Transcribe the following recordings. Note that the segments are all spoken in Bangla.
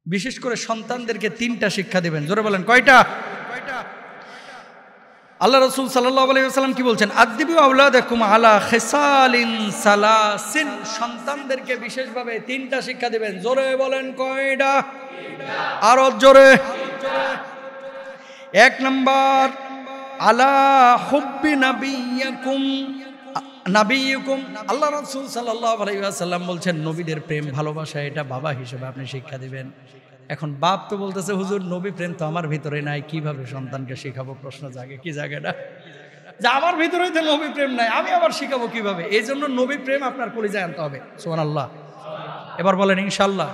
বিশেষ করে সন্তানদেরকে 3টা শিক্ষা দিবেন। জোরে বলেন কয়টা? আল্লাহ রাসূল সাল্লাল্লাহু আলাইহি ওয়াসাল্লাম কি বলছেন? আদিবু আওলাদাকুম আলা খিসালিন সালাসিন, সন্তানদেরকে বিশেষভাবে 3টা শিক্ষা দিবেন। জোরে বলেন কয়টা? আরো জোরে। 1 নাম্বার আলা হুব্বি নাবিয়্যিকুম, আল্লাহ রাসূল সাল্লাল্লাহু আলাইহি ওয়াসাল্লাম বলছেন নবীদের প্রেম ভালোবাসা এটা বাবা হিসেবে আপনি শিক্ষা দিবেন। এখন বাপ তো বলতেছে হুজুর নবী প্রেম তো আমার ভিতরে নাই, কিভাবে সন্তানকে শেখাবো? প্রশ্ন জাগে কি জায়গাটা যে আমার ভিতরে তো নবী প্রেম নাই, আমি আবার শিখাবো কিভাবে? এই জন্য নবী প্রেম আপনার কলিজায় আনতে হবে। সুবহানাল্লাহ। এবার বলেন ইনশাআল্লাহ।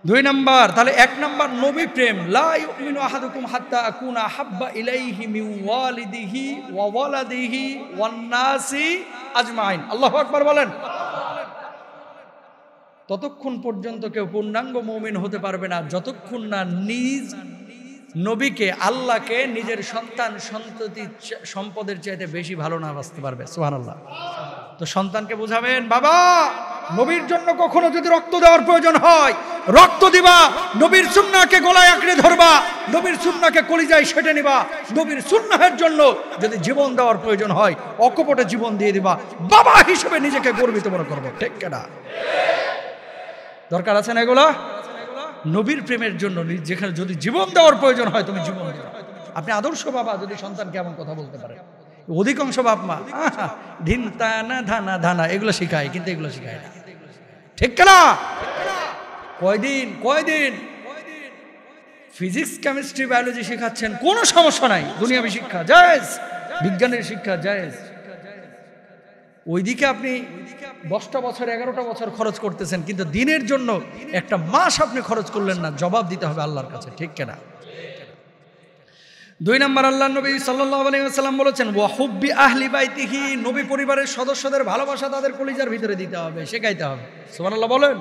2 নাম্বার, তাহলে 1 নাম্বার নবী প্রেম, লা ইউমিনু আহাদুকুম হাত্তা আকুনা হাব্বা ইলাইহি মিন ওয়ালিদিহি ওয়া ওয়ালাদিহি ওয়ান নাসি আজমাইন। আল্লাহু আকবার বলেন। ততক্ষণ পর্যন্ত কেউ পূর্ণাঙ্গ মুমিন হতে পারবে না যতক্ষণ না নিজ নবীকে, আল্লাহকে নিজের সন্তান সন্ততি সম্পদের চাইতে বেশি ভালো না বাসতে পারবে। সুবহানাল্লাহ। তো সন্তানকে বুঝাবেন বাবা নবীর জন্য কখনো যদি রক্ত দেওয়ার প্রয়োজন হয় রক্ত দিবা, নবীর সুন্নাহকে গলায় আঁকড়ে ধরবা, নবীর সুন্নাহকে কলিজায় সেটে নিবা, নবীর সুন্নাহের জন্য যদি জীবন দেওয়ার প্রয়োজন হয় অকপটে জীবন দিয়ে দিবা। বাবা হিসেবে নিজেকে গর্বিত মনে করবো। ঠিক কিনা? দরকার আছে না এগুলো? নবীর প্রেমের জন্য যেখানে যদি জীবন দেওয়ার প্রয়োজন হয় তুমি জীবন দিবা। আপনি আদর্শ বাবা যদি সন্তানকে এমন কথা বলতে পারেন। অধিকাংশ বাপ মা ধিনতানা ধানা ধানা এগুলো শিখায়, কিন্তু এগুলো শিখায় না। ঠিক না? কয়দিন ফিজিক্স কেমিস্ট্রি বায়োলজি শেখাচ্ছেন, কোনো সমস্যা নাই, দুনিয়াবি শিক্ষা জায়েজ, বিজ্ঞানের শিক্ষা জায়েজ। ওইদিকে আপনি 10টা বছর 11টা বছর খরচ করতেছেন, কিন্তু দিনের জন্য একটা মাস আপনি খরচ করলেন না, জবাব দিতে হবে আল্লাহর কাছে। ঠিক কিনা? 2 নাম্বার আল্লাহ নবী সাল্লাল্লাহু আলাইহি ওয়াসাল্লাম বলেছেন ওয়া হুব্বি আহলি বাইতিহি, নবী পরিবারের সদস্যদের ভালোবাসা তাদের কলিজার ভিতরে দিতে হবে, শেখাইতে হবে। সুবহানাল্লাহ বলেন।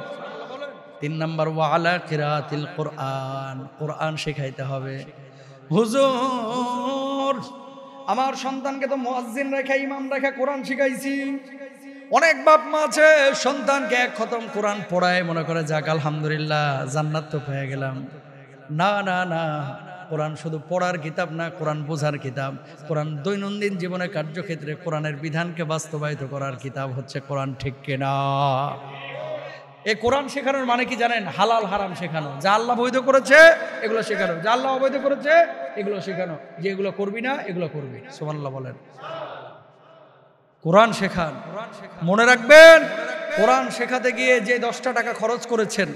3 নাম্বার ওয়া আলা কিরাতিল কুরআন, কোরআন শেখাইতে হবে। হুজুর আমার সন্তানকে তো মুয়াজ্জিন রেখে ইমাম রেখে কোরআন শিখাইছি। অনেক বাপ মা আছে সন্তানকে 1 খতম কোরআন পড়ায় মনে করে যাক আলহামদুলিল্লাহ জান্নাত তো পেয়ে গেলাম। না না না, কোরআন শুধু পড়ার কিতাব না, কোরআন বোঝার কিতাব। কোরআন দৈনন্দিন জীবনে কার্যক্ষেত্রে কোরআনের বিধানকে বাস্তবায়িত করার কিতাব হচ্ছে কোরআন। ঠিক কিনা? এই কোরআন শেখানোর মানে কি জানেন? হালাল হারাম শেখানো, যা আল্লাহ বৈধ করেছে এগুলো শেখানো, যা আল্লাহ অবৈধ করেছে এগুলো শেখানো, যে এগুলো করবি না এগুলো করবি। সুবহানাল্লাহ বলেন। কোরআন শেখান। মনে রাখবেন কোরআন শেখাতে গিয়ে যে 10টা টাকা খরচ করেছেন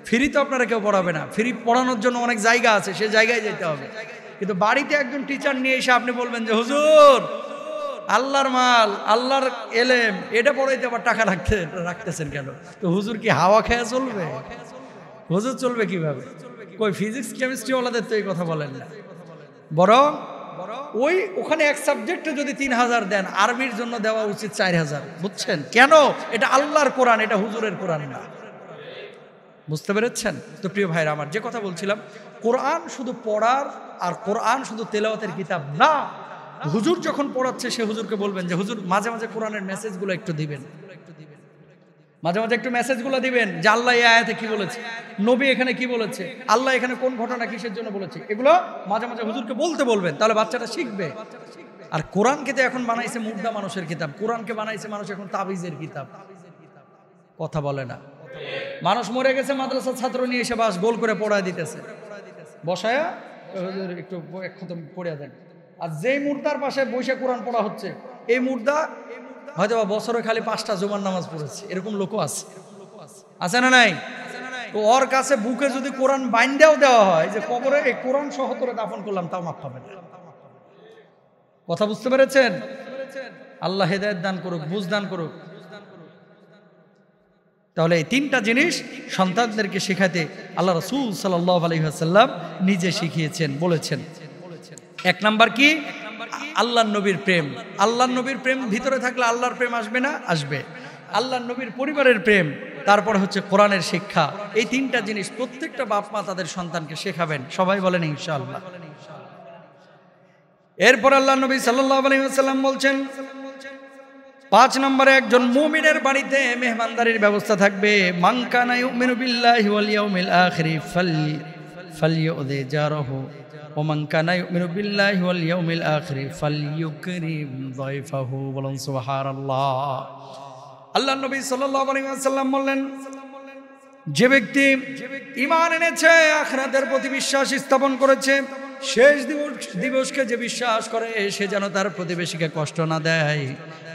ফ্রি তো আপনারা কেউ পড়াবে না। ফ্রি পড়ানোর জন্য অনেক জায়গা আছে, সে জায়গায় যেতে হবে। কিন্তু বাড়িতে একজন টিচার নিয়ে এসে আপনি বলবেন যে হুজুর আল্লাহর মাল, আল্লাহর এলেম, এটা পড়াইতে আবার টাকা রাখতেছেন কেন? তো হুজুর কি হাওয়া খেয়ে চলবে? হুজুর চলবে কিভাবে? কই ফিজিক্স কেমিস্ট্রি ওয়ালাদের তো এই কথা বলেন না। বরং ওখানে এক সাবজেক্টে যদি 3000 দেন, আরবির জন্য দেওয়া উচিত 4000। বুঝছেন কেন? এটা আল্লাহর কোরআন, এটা হুজুরের কোরআন না। বুঝতে পেরেছেন তো প্রিয় ভাইরা আমার? যে কথা বলছিলাম, কোরআন শুধু পড়ার আর কোরআন শুধু তেলাওয়াতের কিতাব না। হুজুর যখন পড়াচ্ছে সে হুজুরকে বলবেন যে হুজুর মাঝে মাঝে কোরআনের মেসেজগুলো একটু দিবেন, মাঝে মাঝে একটু মেসেজগুলো দিবেন যে আল্লাহ এই আয়াতে কি বলেছে, নবী এখানে কি বলেছে, আল্লাহ এখানে কোন ঘটনা কিসের জন্য বলেছে, এগুলো মাঝে মাঝে হুজুরকে বলতে বলবেন, তাহলে বাচ্চাটা শিখবে। আর কোরআনকে তো এখন বানাইছে মুর্দা মানুষের কিতাব, কোরআনকে বানাইছে মানুষ এখন তাবিজের কিতাব। কথা বলে না। মানুষ মরে গেছে, মাদ্রাসার ছাত্র নিয়ে এসে বাস গোল করে পড়ায় দিতেছে, বসায়া একটু এক খতম পড়িয়া দেন। আর যেই মুর্দার পাশে বসে কোরআন পড়া হচ্ছে, এই মুর্দা হয়তো বছরে খালি 5টা জুমার নামাজ পড়েছে, এরকম লোকও আছে। আছে না নাই? তো ওর কাছে বুকে যদি কোরআন বাইন্দাও দেওয়া হয় যে কবরে এই কোরআন সহ তোরে দাফন করলাম, তাও মাফ পাবে না। কথা বুঝতে পেরেছেন? আল্লাহ হেদায়েত দান করুক, বুঝ দান করুক। তাহলে এই 3টা জিনিস সন্তানদেরকে শেখাতে আল্লাহ রাসূল সাল্লাল্লাহু আলাইহি ওয়াসাল্লাম নিজে শিখিয়েছেন, বলেছেন। 1 নাম্বার কি? আল্লাহর নবীর প্রেম। আল্লাহর নবীর প্রেম ভিতরে থাকলে আল্লাহর প্রেম আসবে না? আসবে। আল্লাহর নবীর পরিবারের প্রেম, তারপরে হচ্ছে কোরআনের শিক্ষা। এই 3টা জিনিস প্রত্যেকটা বাপ মা তাদের সন্তানকে শেখাবেন। সবাই বলেন ইনশাআল্লাহ। এরপর আল্লাহর নবী সাল্লাল্লাহু আলাইহি ওয়াসাল্লাম বলছেন 5 নম্বরে একজন মুমিনের বাড়িতে মেহমানদারির ব্যবস্থা থাকবে। মান কানা ইউমিনু বিল্লাহি ওয়াল ইয়াউমিল আখির ফালইউযি জারাহু ওয়া মান কানা ইউমিনু বিল্লাহি ওয়াল ইয়াউমিল আখির ফালইউকরিম যায়ফাহু। বলুন সুবহানাল্লাহ। আল্লাহর নবী সাল্লাল্লাহু আলাইহি ওয়াসাল্লাম বললেন, যে ব্যক্তি ঈমান এনেছে, আখিরাতের প্রতি বিশ্বাস স্থাপন করেছে, শেষ দিবসকে যে বিশ্বাস করে, সে যেন তার প্রতিবেশীকে কষ্ট না দেয়।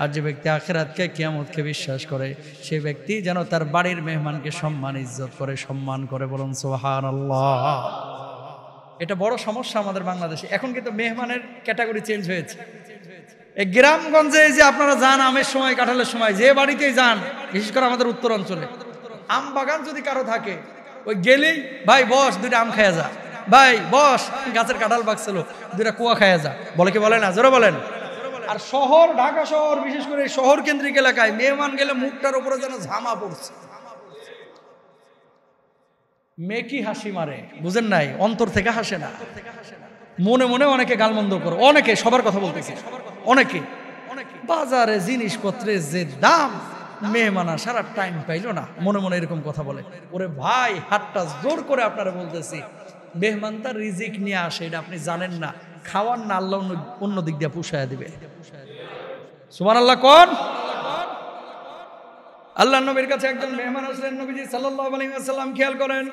আর যে ব্যক্তি আখিরাতকে, কিয়ামতকে বিশ্বাস করে, সেই ব্যক্তি যেন তার বাড়ির মেহমানকে সম্মান ইজ্জত করে, সম্মান করে। বলুন সুবহানাল্লাহ। এটা বড় সমস্যা আমাদের বাংলাদেশে। এখন কিন্তু মেহমানের ক্যাটাগরি চেঞ্জ হয়েছে। এই গ্রামগঞ্জে যে আপনারা যান আমের সময়, কাঁঠালের সময়, যে বাড়িতেই যান, বিশেষ করে আমাদের উত্তর অঞ্চলে আম বাগান যদি কারো থাকে, ওই গেলেই ভাই বস 2টা আম খায়া যা, ভাই বস গাছের কাঁঠাল পাকছিল 2টা কুয়া খায়া যা, বলে কি বলে না? জোরে বলেন। আর শহর, ঢাকা শহর, বিশেষ করে শহর কেন্দ্রিক এলাকায় মেহমান গেলে মুখটার উপরে যেন ঝামা পড়ছে, মেকি হাসি মারে, বুঝেন নাই? অন্তর থেকে হাসে না, মনে মনে অনেকে গালমন্দ করে, অনেকে, সবার কথা বলতেছে, অনেকে বাজারে জিনিসপত্রের যে দাম, মেহমান সারা টাইম পাইলো না, মনে মনে এরকম কথা বলে। ওরে ভাই, হাতটা জোর করে আপনারা বলতেছি, মেহমান তার রিজিক নিয়ে আসে, এটা আপনি জানেন না। খাওয়ার না, আল্লাহ অন্য দিক দিয়ে পুষায় দিবে। সুবহানাল্লাহ কোন? আল্লাহর নবীর কাছে একজন মেহমান আসলেন, নবীজি সাল্লাল্লাহু আলাইহি ওয়াসাল্লাম খেয়াল করেন,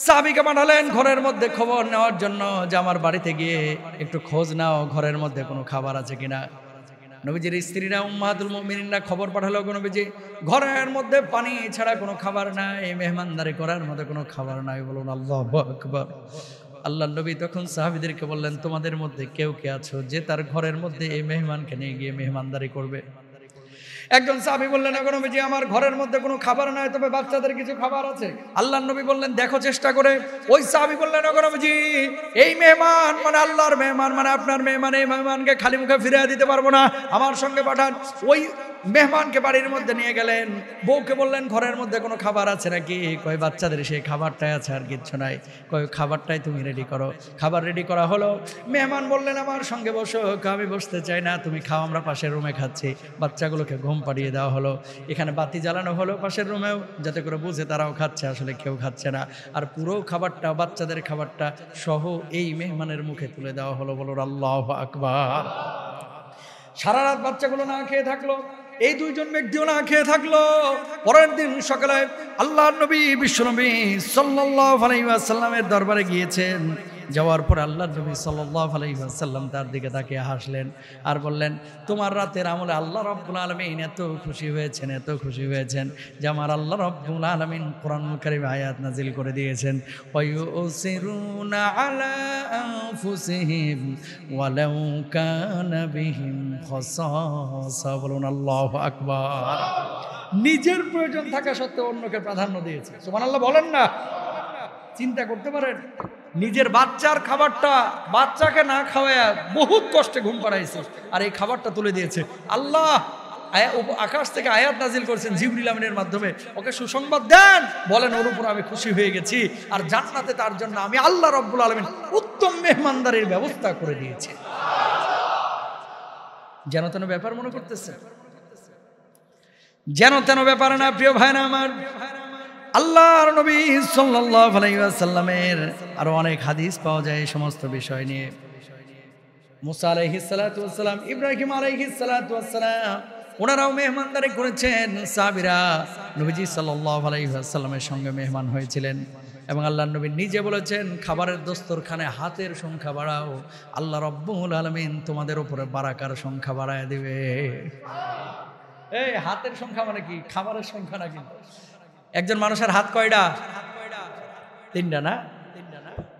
সাহাবীকে পাঠালেন ঘরের মধ্যে খবর নেওয়ার জন্য, যে আমার বাড়িতে গিয়ে একটু খোঁজ নাও, ঘরের মধ্যে কোনো খাবার আছে কিনা। নবীজির স্ত্রীরা, উম্মাহাতুল মুমিনিনরা খবর পাঠালো, নবীজি ঘরের মধ্যে পানি ছাড়া কোনো খাবার নাই, মেহমানদারি করার মধ্যে কোনো খাবার নাই। বলুন আল্লাহু আকবার। আল্লাহর নবী তখন সাহাবীদেরকে বললেন, তোমাদের মধ্যে কেউ কে আছো যে তার ঘরের মধ্যে এই মেহমানকে নিয়ে গিয়ে মেহমানদারি করবে? একজন সাহাবী বললেন, নবীজি আমার ঘরের মধ্যে কোনো খাবার নাই, তবে বাচ্চাদের কিছু খাবার আছে। আল্লাহর নবী বললেন, দেখো চেষ্টা করে। ওই সাহাবী বললেন, নবীজি এই মেহমান মানে আল্লাহর মেহমান, মানে আপনার মেহমান, এই মেহমানকে খালি মুখে ফিরিয়ে দিতে পারবো না, আমার সঙ্গে পাঠান। ওই মেহমানকে বাড়ির মধ্যে নিয়ে গেলেন, বউকে বললেন, ঘরের মধ্যে কোনো খাবার আছে নাকি? কয় বাচ্চাদের সেই খাবারটাই আছে, আর কিচ্ছু নাই। কয় খাবারটাই তুমি রেডি করো। খাবার রেডি করা হলো। মেহমান বললেন, আমার সঙ্গে বসো। আমি বসতে চাই না, তুমি খাও, আমরা পাশের রুমে খাচ্ছি। বাচ্চাগুলোকে ঘুম পাড়িয়ে দেওয়া হলো। এখানে বাতি জ্বালানো হলো পাশের রুমেও, যাতে করে বুঝে তারাও খাচ্ছে, আসলে কেউ খাচ্ছে না। আর পুরো খাবারটা, বাচ্চাদের খাবারটা সহ এই মেহমানের মুখে তুলে দেওয়া হলো। বলুন আল্লাহু আকবার। সারা রাত বাচ্চাগুলো না খেয়ে থাকলো, এই 2 জন ব্যক্তিও না খেয়ে থাকলো। পরের দিন সকালে আল্লাহর নবী, বিশ্বনবী সাল্লাল্লাহু আলাইহি ওয়াসাল্লামের দরবারে গিয়েছেন। যাওয়ার পর আল্লাহর নবী সাল্লাল্লাহু আলাইহি ওয়াসাল্লাম তার দিকে তাকিয়ে হাসলেন আর বললেন, তোমার রাতের আমলে আল্লাহ রাব্বুল আলামিন এত খুশি হয়েছেন, এত খুশি হয়েছেন যে আমার আল্লাহ রাব্বুল আলামিন কোরআনুল কারীমে আয়াত নাজিল করে দিয়েছেন, ওয়ায়ুসিরুনা আলা আনফুসিহিম ওয়ালাউ কানা বিহিম খাসাসা। বলুন আল্লাহু আকবার। নিজের প্রয়োজন থাকা সত্ত্বেও অন্যকে প্রাধান্য দিয়েছে। সুবহানাল্লাহ বলেন না? চিন্তা করতে পারেন, নিজের বাচ্চার খাবারটা বাচ্চাকে না খাওয়ায় বহুত কষ্টে ঘুম পাড়াইছে, আর এই খাবারটা তুলে দিয়েছে। আল্লাহ আকাশ থেকে আয়াত নাজিল করেছেন জিবরিল আমিনের মাধ্যমে, ওকে সুসংবাদ দেন, বলেন ওর উপর আমি খুশি হয়ে গেছি, আর জান্নাতে তার জন্য আমি আল্লাহ রাব্বুল আলামিন উত্তম মেহমানদারির ব্যবস্থা করে দিয়েছি। যেন তেন ব্যাপার মনে করতেছে? যেন তেন ব্যাপার না, প্রিয় ভাইরা আমার। আল্লাহর নবী সাল্লাল্লাহু আলাইহি ওয়াসাল্লামের আরো অনেক হাদিস পাওয়া যায় এই সমস্ত বিষয় নিয়ে। মুসা আলাইহিস সালাতু ওয়াস সালাম, ইব্রাহিম আলাইহিস সালাতু ওয়াস সালাম, ওনারাও মেহমানদারি করেছেন। সাহাবীরা নবীজি সাল্লাল্লাহু আলাইহি ওয়াসাল্লামের সঙ্গে মেহমান হয়েছিলেন, এবং আল্লাহর নবী নিজে বলেছেন, খাবারের দস্তরখানে হাতের সংখ্যা বাড়াও, আল্লাহ রাব্বুল আলামিন তোমাদের উপরে বারাকার সংখ্যা বাড়ায় দিবে। এই হাতের সংখ্যা মানে কি? খাবারের সংখ্যা না। কিন্তু একজন মানুষের হাত কয়টা? 3টা না?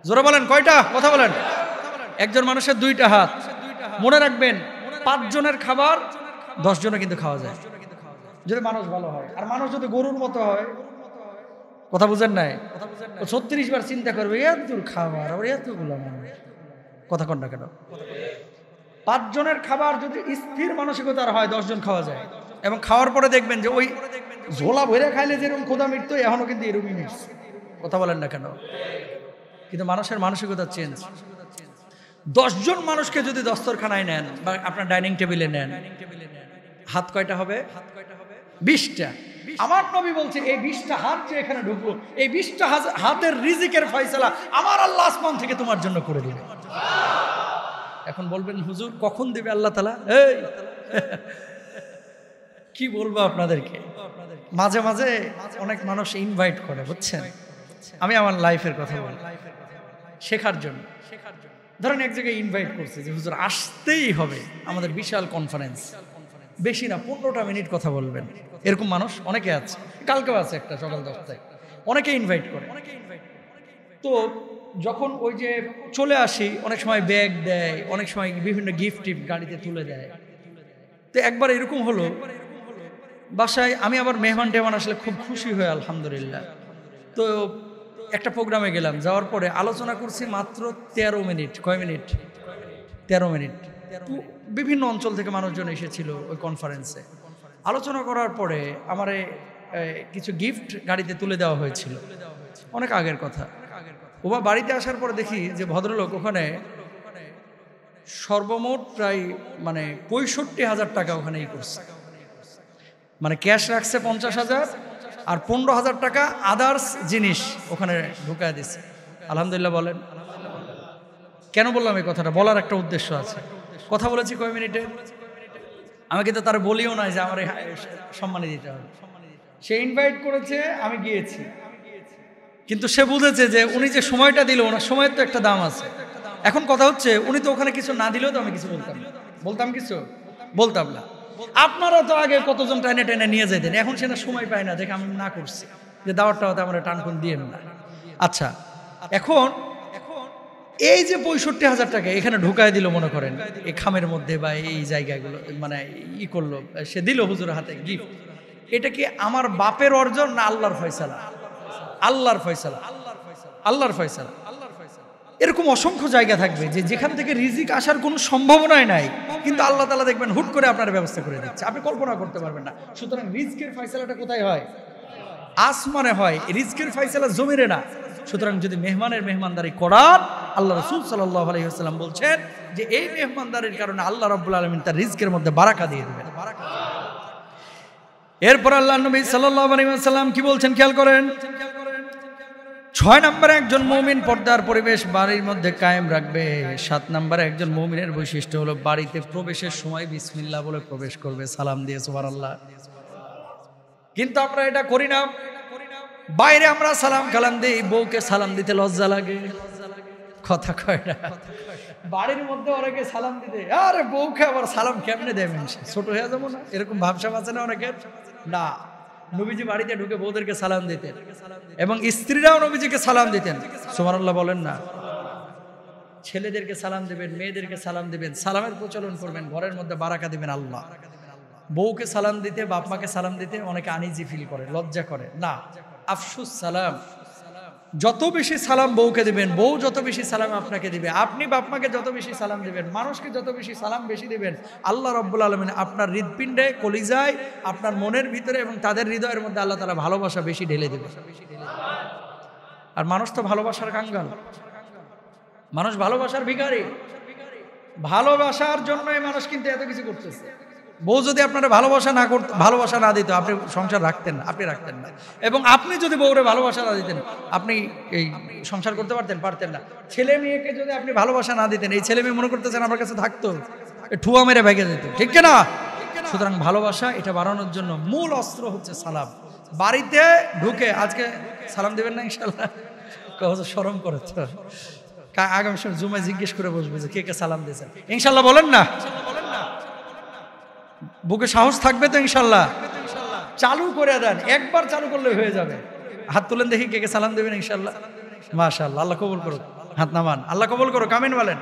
জোরে বলেন, কয়টা? কথা বলেন। একজন মানুষের 2টা হাত। মনে রাখবেন, 5 জনের খাবার 10 জনে কিন্তু খাওয়া যায়, যদি মানুষ ভালো হয়। আর মানুষ যদি গরুর মতো হয়, কথা বুঝেন নাই, 36 বার চিন্তা করবে, এত খাবার, আবার এতগুলো মানুষ, কথা কন না কেন? 5 জনের খাবার যদি স্থির মানসিকতার হয়, 10 জন খাওয়া যায়। এবং খাওয়ার পরে দেখবেন যে ওই ঝোলা ভরে খাইলে যেরকম ক্ষুধা মিটতো, এখনো কিন্তু এরকমই মিটছে, কথা বলেন না কেন? কিন্তু মানুষের মানসিকতা চেঞ্জ। 10 জন মানুষকে যদি দস্তরখানায় নেন বা আপনার ডাইনিং টেবিলে নেন, হাত কয়টা হবে? 20টা। আমার নবী বলছে এই 20টা হাত যে এখানে ঢুকলো, এই 20টা হাতের রিজিকের ফয়সালা আমার আল্লাহ আসমান থেকে তোমার জন্য করে দিবে। এখন বলবেন হুজুর কখন দিবে আল্লাহ তাআলা? এই কি বলবো আপনাদেরকে, মাঝে মাঝে অনেক মানুষ ইনভাইট করে, বুঝছেন? আমি আমার লাইফের কথা বলি, শেখার জন্য। ধরেন এক জায়গায় ইনভাইট করছে যে হুজুর আসতেই হবে, আমাদের বিশাল কনফারেন্স, বেশি না 15টা মিনিট কথা বলবেন, এরকম মানুষ অনেকে আছে। কালকেও আছে একটা সকাল 10টায়, অনেকে ইনভাইট করে। তো যখন ওই যে চলে আসি, অনেক সময় ব্যাগ দেয়, অনেক সময় বিভিন্ন গিফট টিফট গাড়িতে তুলে দেয়। তো একবার এরকম হলো, বাসায় আমি আবার মেহমান টেহমান আসলে খুব খুশি হয়ে আলহামদুলিল্লাহ। তো একটা প্রোগ্রামে গেলাম, যাওয়ার পরে আলোচনা করছি মাত্র 13 মিনিট। কয় মিনিট? 13 মিনিট। বিভিন্ন অঞ্চল থেকে মানুষজন এসেছিল ওই কনফারেন্সে। আলোচনা করার পরে আমার কিছু গিফট গাড়িতে তুলে দেওয়া হয়েছিল, অনেক আগের কথা। ওবা বাড়িতে আসার পরে দেখি যে ভদ্রলোক ওখানে সর্বমোট প্রায় 65,000 টাকা ওখানে করছে। ক্যাশ রাখছে 50,000 আর 15,000 টাকা আদার্স জিনিস ওখানে ঢুকায় দিচ্ছে। আলহামদুলিল্লাহ বলেন। কেন বললাম এই কথাটা? বলার একটা উদ্দেশ্য আছে। কথা বলেছি কয় মিনিটে? আমি কিন্তু তার বলিও না যে আমার সম্মানী দিতে হবে। সে ইনভাইট করেছে, আমি গিয়েছি, কিন্তু সে বুঝেছে যে উনি যে সময়টা দিল, ওনার সময়ের তো একটা দাম আছে। এখন কথা হচ্ছে, উনি তো ওখানে কিছু না দিলেও তো আমি কিছু বলতাম কিছু বলতাম না। আপনারা তো আগে কতজন টাইনে টাইনে নিয়ে যেতেন, এখন সে না সময় পায় না, দেখে আমি না করছি যে দাওয়াতটা হতে আমরা টানকুন দিয়ে না। আচ্ছা, এখন এই যে 65,000 টাকা এখানে ঢুকায় দিল, মনে করেন এই খামের মধ্যে বা এই জায়গাগুলো করলো, সে দিল হুজুরের হাতে গিফট। এটা কি আমার বাপের অর্জন না আল্লাহর ফয়সালা? আল্লাহর ফয়সালা, আল্লাহর ফয়সালা। এরকম অসংখ্য জায়গা থাকবে যে যেখান থেকে রিজিক আসার কোনো সম্ভাবনাই নাই, কিন্তু আল্লাহ তাআলা দেখবেন হুট করে আপনার ব্যবস্থা করে দিচ্ছে, আপনি কল্পনা করতে পারবেন না। সুতরাং রিজকের ফয়সালাটা কোথায় হয়? আসমানে হয়। রিজকের ফয়সালা জমিনে না। সুতরাং যদি মেহমানদারি করার, আল্লাহ রাসূল সাল্লাল্লাহু আলাইহি ওয়াসাল্লাম বলছেন যে এই মেহমানদারির কারণে আল্লাহ রাব্বুল আলামিন তার রিজকের মধ্যে বারাকা দিয়ে দিবেন। এরপর আল্লাহর নবী সাল্লাল্লাহু আলাইহি ওয়াসাল্লাম কি বলছেন খেয়াল করেন। 6 নম্বরে একজন মুমিন পর্দার পরিবেশ বাড়ির মধ্যে কায়েম রাখবে। 7 নম্বরে একজন মুমিনের বৈশিষ্ট্য হলো বাড়িতে প্রবেশের সময় বিসমিল্লাহ বলে প্রবেশ করবে, সালাম দিয়ে। সুবহানাল্লাহ। কিন্তু আমরা এটা করি না। বাইরে আমরা সালাম কালাম দিই, বউকে সালাম দিতে লজ্জা লাগে, কথা কয় না। বাড়ির মধ্যে অনেকে সালাম দিতে, আরে বউকে আবার সালাম কেমনে দেবেন, ছোট হয়ে যাবো না, এরকম ভাবসাব আছে না অনেকের? না, নবীজি বাড়িতে ঢুকে বউদেরকে সালাম দিতেন এবং স্ত্রীরাও নবীজিকে সালাম দিতেন। সুবহানাল্লাহ বলেন না। ছেলেদেরকে সালাম দিবেন, মেয়েদেরকে সালাম দিবেন, সালামের প্রচলন করবেন, ঘরের মধ্যে বারাকা দিবেন আল্লাহ। বউকে সালাম দিতে, বাপ মাকে সালাম দিতে অনেকে আনইজি ফিল করে, লজ্জা করে। না, আফসুস সালাম। যত বেশি সালাম বউকে দিবেন, বউ যত বেশি সালাম আপনাকে দিবে, আপনি বাপ মাকে যত বেশি সালাম দিবেন, মানুষকে যত বেশি সালাম বেশি দিবেন, আল্লাহ রাব্বুল আলামিন আপনার হৃদপিণ্ডে, কলিজায়, আপনার মনের ভিতরে এবং তাদের হৃদয়ের মধ্যে আল্লাহ তাআলা ভালোবাসা বেশি ঢেলে দেবে। আর মানুষ তো ভালোবাসার কাঙ্গাল, মানুষ ভালোবাসার ভিখারি। ভালোবাসার জন্যই মানুষ কিন্তু এত কিছু করতেছে। বউ যদি আপনারা ভালোবাসা না দিত, আপনি সংসার রাখতেন না, আপনি রাখতেন না। এবং আপনি যদি বউরে ভালোবাসা না দিতেন, আপনি এই সংসার করতে পারতেন না। ছেলে মেয়েকে যদি আপনি ভালোবাসা না দিতেন, এই ছেলে মেয়ে মনে করতেছেন আমার কাছে থাকতো, ঠুয়া মেরে ভেঙে যেত, ঠিক না? সুতরাং ভালোবাসা এটা বাড়ানোর জন্য মূল অস্ত্র হচ্ছে সালাম। বাড়িতে ঢুকে আজকে সালাম দিবেন না ইনশাল্লাহ? শরম করে তো, আগামী সময় জুমায় জিজ্ঞেস করে বসবে যে কে কে সালাম দিয়েছেন, ইনশাল্লাহ বলেন না? বুকে সাহস থাকবে তো ইনশাল্লাহ? চালু করে দেন, একবার চালু করলে হয়ে যাবে। হাত তুলেন দেখি কে কে সালাম দেবেন ইনশাল্লাহ। মাশাআল্লাহ, আল্লাহ কবুল করুক। হাত নামান, আল্লাহ কবুল করুক, আমিন বলেন।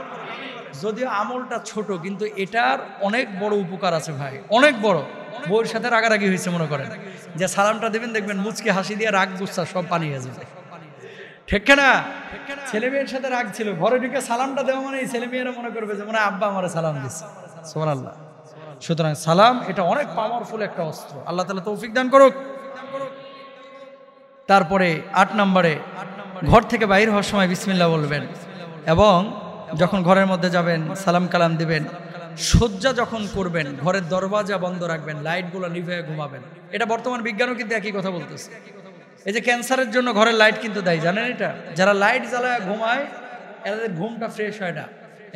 যদিও আমলটা ছোট, কিন্তু এটার অনেক বড় উপকার আছে ভাই, অনেক বড়। বউয়ের সাথে রাগারাগি হয়েছে মনে করেন, যে সালামটা দেবেন দেখবেন মুচকি হাসি দিয়ে রাগ গুচ্ছা সব পানি হয়ে যাবে, ঠিক না? ছেলে মেয়ের সাথে রাগ ছিল, ঘরে ঢুকে সালামটা দেওয়া মানে ছেলে মেয়েরা মনে করবে যে মানে আব্বা আমার সালাম দিচ্ছে। সুবহানাল্লাহ। সুতরাং সালাম এটা অনেক পাওয়ারফুল একটা অস্ত্র, আল্লাহ তাআলা তৌফিক দান করুক। তারপরে 8 নম্বরে ঘর থেকে বাইর হওয়ার সময় বিসমিল্লাহ বলবেন এবং যখন ঘরের মধ্যে যাবেন সালাম কালাম দিবেন। শয্যা যখন করবেন ঘরের দরজা বন্ধ রাখবেন, লাইটগুলো নিভে ঘুমাবেন। এটা বর্তমান বিজ্ঞানও কিন্তু একই কথা বলতেছে। এই যে ক্যান্সারের জন্য ঘরের লাইট কিন্তু দেয়, জানেন এটা? যারা লাইট জ্বালায় ঘুমায় এদের ঘুমটা ফ্রেশ হয় না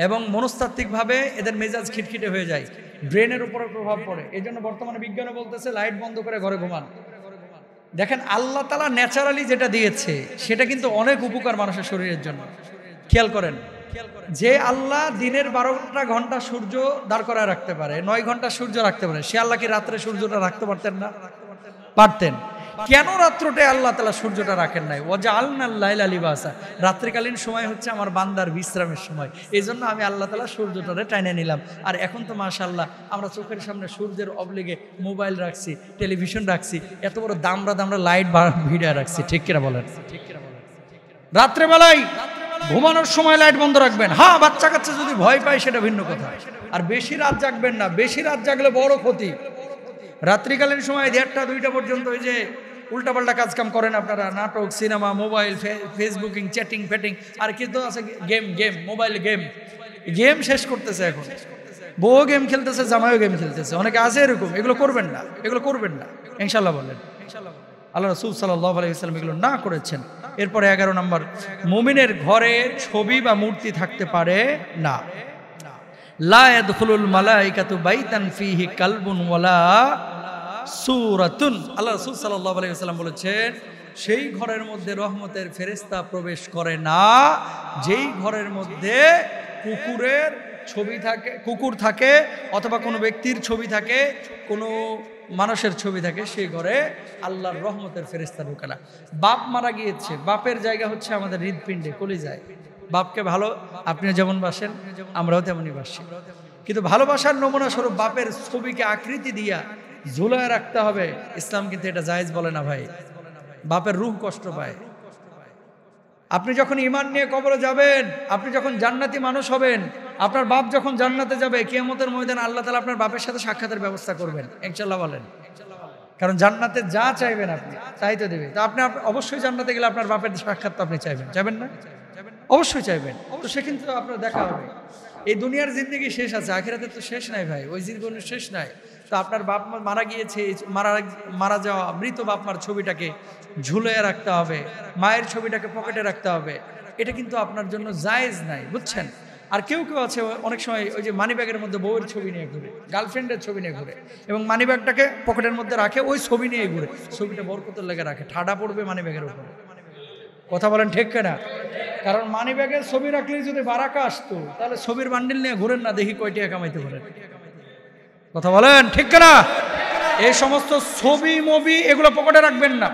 এবং মনস্তাত্ত্বিকভাবে এদের মেজাজ খিটখিটে হয়ে যায়, ব্রেনের উপরে প্রভাব পড়ে। এই জন্য বর্তমানে বিজ্ঞানও বলতেছে লাইট বন্ধ করে ঘরে ঘুমান। দেখেন আল্লাহ তাআলা ন্যাচারালি যেটা দিয়েছে সেটা কিন্তু অনেক উপকার মানুষের শরীরের জন্য। খেয়াল করেন, যে আল্লাহ দিনের 12টা ঘন্টা সূর্য দাঁড় করায় রাখতে পারে, 9 ঘন্টা সূর্য রাখতে পারে, সে আল্লাহ কি রাত্রে সূর্যটা রাখতে পারতেন না? পারতেন। কেন রাত্রটায় আল্লাহ তাআলা সূর্যটা রাখেন নাই? ওয়াজআলনাল লাইলা লিবাসা, রাত্রিকালীন সময় হচ্ছে আমার বান্দার বিশ্রামের সময়, এই জন্য আমি আল্লাহ তাআলা সূর্যটারে টাইনে নিলাম। আর এখন তো মাশাআল্লাহ আমরা চোখের সামনে সূর্যের অবলিগে মোবাইল রাখছি, টেলিভিশন রাখছি, এত বড় দামরা লাইট ভিড়া রাখছি, ঠিক কিনা বলেন? রাত্রেবেলায় ঘুমানোর সময় লাইট বন্ধ রাখবেন। হ্যাঁ, বাচ্চা কাচ্চা যদি ভয় পায় সেটা ভিন্ন কথা। আর বেশি রাত জাগবেন না, বেশি রাত জাগলে বড় ক্ষতি। রাত্রিকালীন সময় 1টা 2টা পর্যন্ত ওই যে উল্টাপাল্টা কাজকাম করেন আপনারা, নাটক, সিনেমা, মোবাইল, ফেসবুকিং, চ্যাটিং ফ্যাটিং, আর কি তো আছে, গেম, মোবাইল গেম শেষ করতেছে। এখন বউ গেম খেলতেছে, জামাইও গেম খেলতেছে, অনেকে আছে এরকম। এগুলো করবেন না ইনশাল্লাহ বলেন। আল্লাহ রাসূল সাল্লাল্লাহু আলাইহি ওয়াসাল্লাম এগুলো না করেছেন। এরপরে 11 নম্বর, মুমিনের ঘরে ছবি বা মূর্তি থাকতে পারে না। লা ইয়াদখুলুল মালাইকাতু বাইতান ফীহি কালবুন ওয়ালা সূরাতুন। আল্লাহ রাসূল সাল্লাল্লাহু আলাইহি ওয়াসাল্লাম বলেছেন, সেই ঘরের মধ্যে রহমতের ফেরেশতা প্রবেশ করে না যেই ঘরের মধ্যে কুকুরের ছবি থাকে, কুকুর থাকে, অথবা কোনো ব্যক্তির ছবি থাকে, কোনো মানুষের ছবি থাকে, সেই ঘরে আল্লাহর রহমতের ফেরেশতা ঢোকে না। বাপ মারা গিয়েছে, বাপের জায়গা হচ্ছে আমাদের হৃদপিণ্ডে, কলিজায়। বাপকে ভালো আপনি যেমন বাসেন আমরাও তেমনই বাসি, কিন্তু ভালোবাসার নমুনা স্বরূপ বাপের ছবিকে আকৃতি দিয়া ঝুলায় রাখতে হবে, ইসলাম কিন্তু এটা জায়েজ বলে না ভাই। বাপের রূহ কষ্ট পায়। আপনি যখন ঈমান নিয়ে কবরে যাবেন, আপনি যখন জান্নাতি মানুষ হবেন, আপনার বাপ যখন জান্নাতে যাবে, কিয়ামতের ময়দানে আল্লাহ তাআলা আপনার বাপের সাথে সাক্ষাতের ব্যবস্থা করবেন, ইনশাআল্লাহ বলেন। কারণ জান্নাতে যা চাইবেন আপনি তাই তো দেবে। তো আপনি অবশ্যই জান্নাতে গেলে আপনার বাপের সাক্ষাৎ তো আপনি চাইবেন না? অবশ্যই চাইবেন। তো সে কিন্তু আপনার দেখা হবে। এই দুনিয়ার জিন্দেগি শেষ আছে, আখিরাতের তো শেষ নাই ভাই, ওই জীবনের শেষ নাই। তো আপনার বাপ মা মারা গিয়েছে, মারা যাওয়া মৃত বাপ মার ছবিটাকে ঝুলিয়ে রাখতে হবে, মায়ের ছবিটাকে পকেটে রাখতে হবে, এটা কিন্তু আপনার জন্য জায়েজ নাই, বুঝছেন? আর কেউ আছে অনেক সময় ওই যে মানিব্যাগের মধ্যে বউয়ের ছবি নিয়ে ঘুরে, গার্লফ্রেন্ডের ছবি নিয়ে ঘুরে, এবং মানিব্যাগটাকে পকেটের মধ্যে রাখে, ওই ছবি নিয়ে ঘুরে, ছবিটা বরকতের লেগে রাখে, ঠাডা পড়বে মানিব্যাগের উপরে। কথা বলেন ঠিক কিনা? কারণ মানিব্যাগের ছবি রাখলেই যদি বারাকা আসতো, তাহলে ছবির বান্ডিল নিয়ে ঘুরেন না, দেখি কয় টাকা কামাইতে পারেন। কথা বলেন ঠিক কিনা? এই সমস্ত ছবি মবি এগুলো পকেটে রাখবেন না,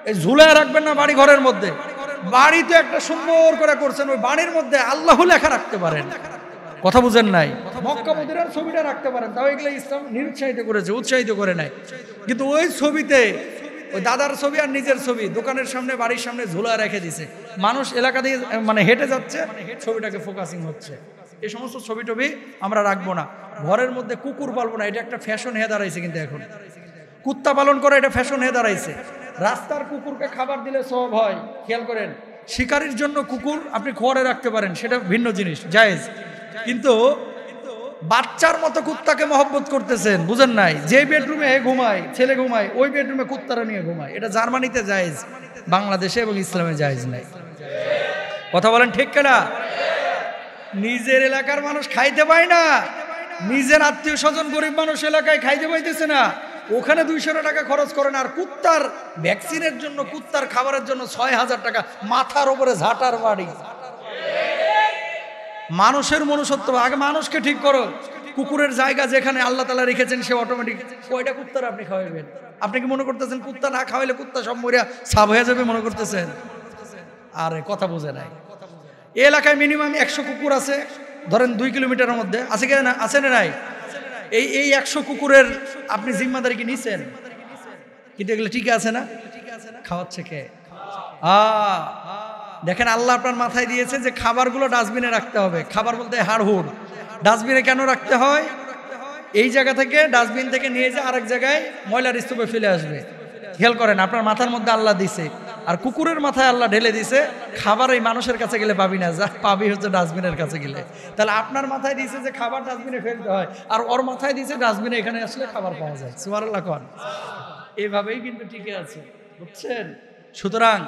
এই ঝুলায় রাখবেন না বাড়ি ঘরের মধ্যে। বাড়িতে একটা সুন্দর করে করছেন, ওই বাড়ির মধ্যে আল্লাহ লেখা রাখতে পারেন। কথা বুঝেন নাই? মক্কা মদিনার ছবিটা রাখতে পারেন, তাও এগুলো ইসলাম নিরুৎসাহিত করেছে, উৎসাহিত করে নাই। কিন্তু ওই ছবিতে ওই দাদার ছবি আর নিজের ছবি দোকানের সামনে, বাড়ির সামনে ঝুলা রেখে দিছে, মানুষ এলাকা দিয়ে মানে হেঁটে যাচ্ছে, ছবিটাকে ফোকাসিং হচ্ছে। এই সমস্ত ছবি টবি আমরা রাখবো না। ঘরের মধ্যে কুকুর পালবো না, এটা একটা ফ্যাশন হয়ে দাঁড়াইছে। কিন্তু এখন কুত্তা পালন করা এটা ফ্যাশন হয়ে দাঁড়াইছে। রাস্তার কুকুরকে খাবার দিলে সব হয়, খেয়াল করেন। শিকারির জন্য কুকুর আপনি ঘরে রাখতে পারেন, সেটা ভিন্ন জিনিস, জায়েজ। কিন্তু বাচ্চার মতো কুত্তাকে মহব্বত করতেছেন, বুঝেন নাই? যে বেডরুমে ঘুমায় ছেলে ঘুমায়, ওই বেডরুমে কুত্তারা নিয়ে ঘুমায়। এটা জার্মানিতে জায়েজ, বাংলাদেশে এবং ইসলামে জায়েজ নাই। কথা বলেন ঠিক কিনা? নিজের এলাকার মানুষ খাইতে পায় না, নিজের আত্মীয় স্বজন গরিব মানুষ এলাকায় খাইতে পাইতেছে না, ওখানে 200 টাকা খরচ করেন। আর কুত্তার ভ্যাকসিনের জন্য, কুত্তার খাবারের জন্য 6000 টাকা, মাথার উপরে ঝাঁটার বাড়ি। মানুষের মনুষ্যত্ব, আগে মানুষকে ঠিক করো। কুকুরের জায়গা যেখানে আল্লাহ তাআলা রেখেছেন, সে অটোমেটিক কয়টা কুত্তার আপনি খাওয়াবেন? আপনি কি মনে করতেছেন কুত্তা না খাওয়াইলে কুত্তা সব মরিয়া সাব হয়ে যাবে মনে করতেছেন? আরে কথা বুঝে নাই। এই এলাকায় মিনিমাম 100 কুকুর আছে, ধরেন 2 কিলোমিটারের মধ্যে আছে কি না? আছে না নাই? এই 100 কুকুরের আপনি জিম্মাদারি কি নিছেন? কিন্তু এগুলো ঠিক আছে না? খাওয়াচ্ছে কে? দেখেন আল্লাহ আপনার মাথায় দিয়েছে যে খাবারগুলো ডাস্টবিনে রাখতে হবে। খাবার বলতে হাড়হুড়। ডাস্টবিনে কেন রাখতে হয়? এই জায়গা থেকে, ডাস্টবিন থেকে নিয়ে যে আরেক জায়গায় ময়লার স্তূপে ফেলে আসবে। খেয়াল করেন, আপনার মাথার মধ্যে আল্লাহ দিছে, আর কুকুরের মাথায় আল্লাহ ঢেলে দিছে খাবার এই মানুষের কাছে গেলে পাবি না, যা পাবি হচ্ছে ডাস্টবিনের কাছে গেলে। তাহলে আপনার মাথায় দিছে যে খাবার ডাস্টবিনে ফেলতে হয়, আর ওর মাথায় দিছে ডাস্টবিনে এখানে আসলে খাবার পাওয়া যায়। সুবহানাল্লাহ কোন। এইভাবেই কিন্তু টিকে আছে, বুঝছেন? সুতরাং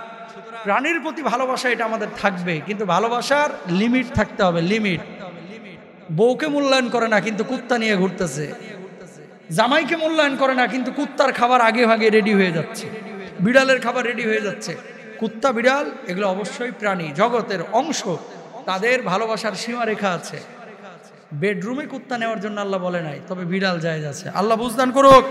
প্রাণীর প্রতি ভালোবাসা এটা আমাদের থাকবে, কিন্তু ভালোবাসার লিমিট থাকতে হবে, লিমিট। বউকে মূল্যায়ন করে না কিন্তু কুত্তা নিয়ে ঘুরতেছে, জামাইকে মূল্যায়ন করে না কিন্তু কুত্তার খাবার আগে ভাগে রেডি হয়ে যাচ্ছে, বিড়ালের খাবার রেডি হয়ে যাচ্ছে। কুত্তা বিড়াল এগুলো অবশ্যই প্রাণী জগতের অংশ, তাদের ভালোবাসার সীমারেখা আছে। বেডরুমে কুত্তা নেওয়ার জন্য আল্লাহ বলে নাই, তবে বিড়াল জায়েজ আছে। আল্লাহ বুঝদান করুক।